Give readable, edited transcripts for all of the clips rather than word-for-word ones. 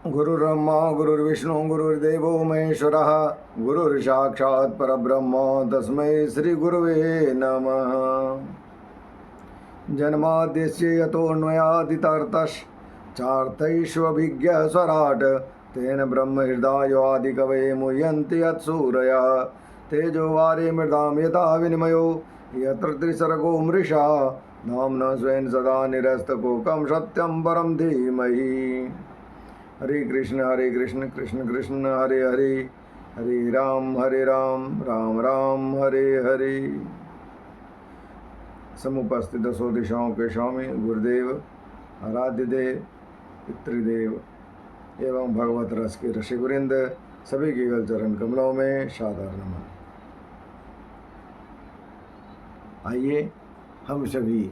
गुरुर्ब्रह्मा गुरुर्विष्णु गुरुर्देवो महेश्वरः गुरुर्साक्षात् परब्रह्म तस्मै श्रीगुरुवे नमः। जन्माद्यस्य यतोऽन्वयादितर्थश्चार्थैष्वभिज्ञस्वराट् तेन ब्रह्महृदायादिकवये मुह्यन्ति यत्सूरयः। तेजो वारे मृदां यथा विनिमयो यत्र त्रिसर्गो मृषा नाम्ना स्वेन सदा निरस्तकोकं सत्यं परं धीमहि। हरे कृष्ण कृष्ण कृष्ण हरे हरे, हरे राम राम राम हरे हरे। समुपस्थित दसों दिशाओं के स्वामी गुरुदेव, आराध्य देव, पितृदेव एवं भगवत रस के ऋषिवृंद सभी के गल चरण कमलों में सादर नमन। आइए हम सभी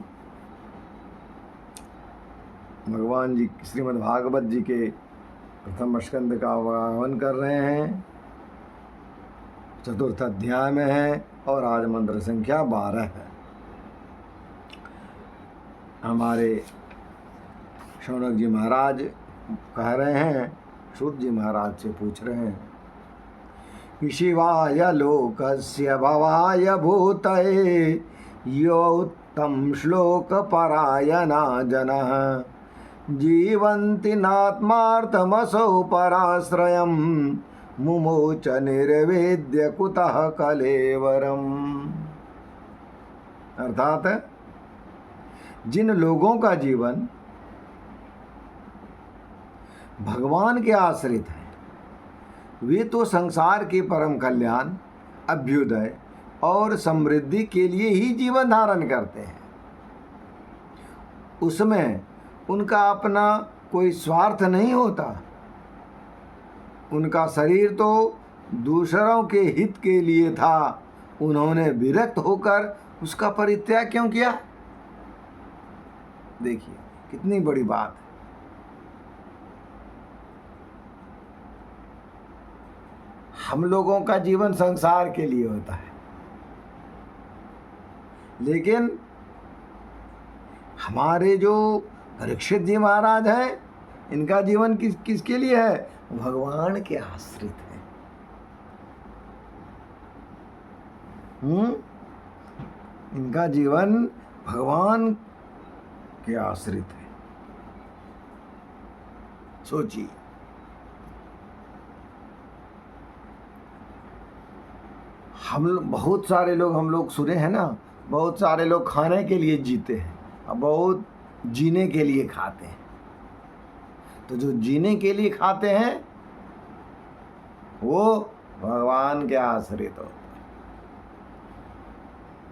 भगवान जी श्रीमद् भागवत जी के प्रथम स्कंद का आह्वान कर रहे हैं। चतुर्थ अध्याय में है और आज मंत्र संख्या 12 है। हमारे शौनक जी महाराज कह रहे हैं, सूत जी महाराज से पूछ रहे हैं, शिवाय लोकस्य भवाय भूतये यो उत्तम श्लोक परायणा जनः जीवन्ति नात्मार्थमसौ पराश्रयं मुमोच निर्वेद्य कुतः कलेवरम। अर्थात जिन लोगों का जीवन भगवान के आश्रित है वे तो संसार के परम कल्याण, अभ्युदय और समृद्धि के लिए ही जीवन धारण करते हैं। उसमें उनका अपना कोई स्वार्थ नहीं होता। उनका शरीर तो दूसरों के हित के लिए था, उन्होंने विरक्त होकर उसका परित्याग क्यों किया? देखिए कितनी बड़ी बात है। हम लोगों का जीवन संसार के लिए होता है, लेकिन हमारे जो परीक्षित जी महाराज हैं, इनका जीवन किसके लिए है? भगवान के आश्रित है। इनका जीवन भगवान के आश्रित है। सोचिए, बहुत सारे लोग हम लोग सुने हैं ना, बहुत सारे लोग खाने के लिए जीते हैं और बहुत जीने के लिए खाते हैं। तो जो जीने के लिए खाते हैं वो भगवान के आश्रित होते हैं,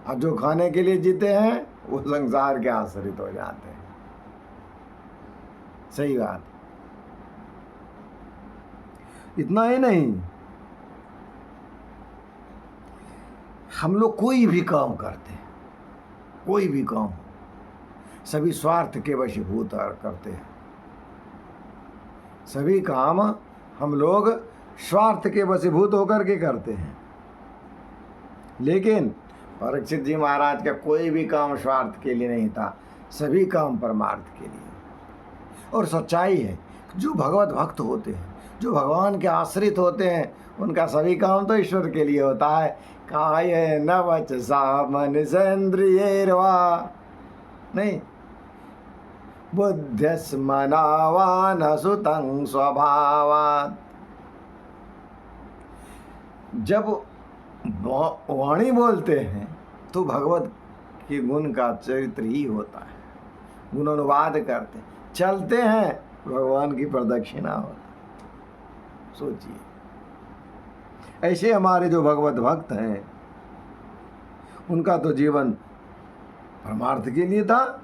और जो खाने के लिए जीते हैं वो संसार के आश्रित हो जाते हैं। सही बात। इतना ही नहीं, हम लोग कोई भी काम करते हैं, कोई भी काम, सभी स्वार्थ के वशीभूत करते हैं। सभी काम हम लोग स्वार्थ के वशीभूत होकर के करते हैं। लेकिन परीक्षित जी महाराज का कोई भी काम स्वार्थ के लिए नहीं था, सभी काम परमार्थ के लिए। और सच्चाई है, जो भगवत भक्त होते हैं, जो भगवान के आश्रित होते हैं, उनका सभी काम तो ईश्वर के लिए होता है। काय न वचसा मनसेन्द्रियैर्वा नहीं बुद्ध्यस्मनावान सुतं स्वभावात्। जब वाणी बोलते हैं तो भगवत के गुण का चरित्र ही होता है। गुणानुवाद करते, चलते हैं, भगवान की प्रदक्षिणा होता। सोचिए, ऐसे हमारे जो भगवत भक्त हैं, उनका तो जीवन परमार्थ के लिए था।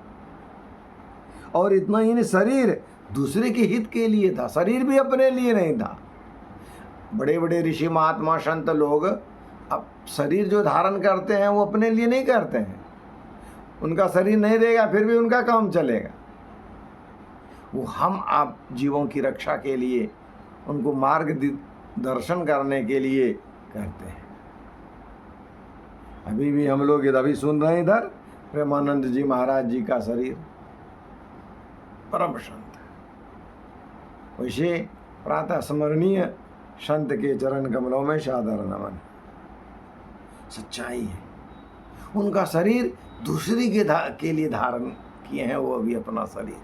और इतना ही नहीं, शरीर दूसरे के हित के लिए था, शरीर भी अपने लिए नहीं था। बड़े बड़े ऋषि महात्मा संत लोग अब शरीर जो धारण करते हैं वो अपने लिए नहीं करते हैं। उनका शरीर नहीं देगा फिर भी उनका काम चलेगा। वो हम आप जीवों की रक्षा के लिए, उनको मार्ग दर्शन करने के लिए करते हैं। अभी भी हम लोग अभी सुन रहे हैं इधर प्रेमानंद जी महाराज जी का शरीर परम संत। वैसे प्रातः स्मरणीय संत के चरण कमलों में सादर नमन। सच्चाई है। उनका शरीर दूसरी के लिए धारण किए हैं, वो भी अपना शरीर।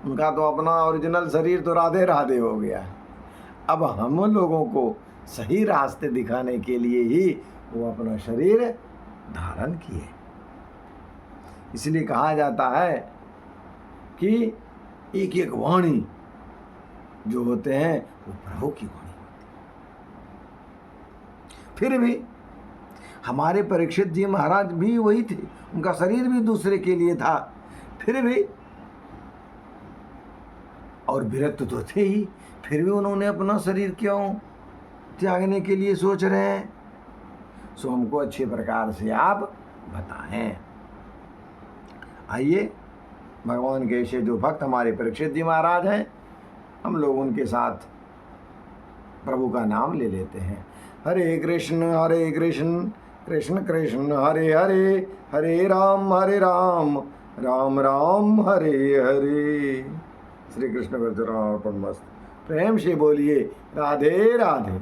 उनका तो अपना ओरिजिनल शरीर तो राधे राधे हो गया। अब हम लोगों को सही रास्ते दिखाने के लिए ही वो अपना शरीर धारण किए। इसलिए कहा जाता है कि एक एक वाणी जो होते हैं वो प्रभु की वाणी होती है। फिर भी हमारे परीक्षित जी महाराज भी वही थे, उनका शरीर भी दूसरे के लिए था, फिर भी, और विरक्त तो थे ही, फिर भी उन्होंने अपना शरीर क्यों त्यागने के लिए सोच रहे हैं? सो हमको अच्छे प्रकार से आप बताएं। आइए, भगवान के ऐसे जो भक्त हमारे परीक्षित जी महाराज हैं, हम लोग उनके साथ प्रभु का नाम ले लेते हैं। हरे कृष्ण कृष्ण कृष्ण हरे हरे, हरे राम राम राम हरे हरे। श्री कृष्ण अर्पणमस्तु। प्रेम से बोलिए राधे राधे।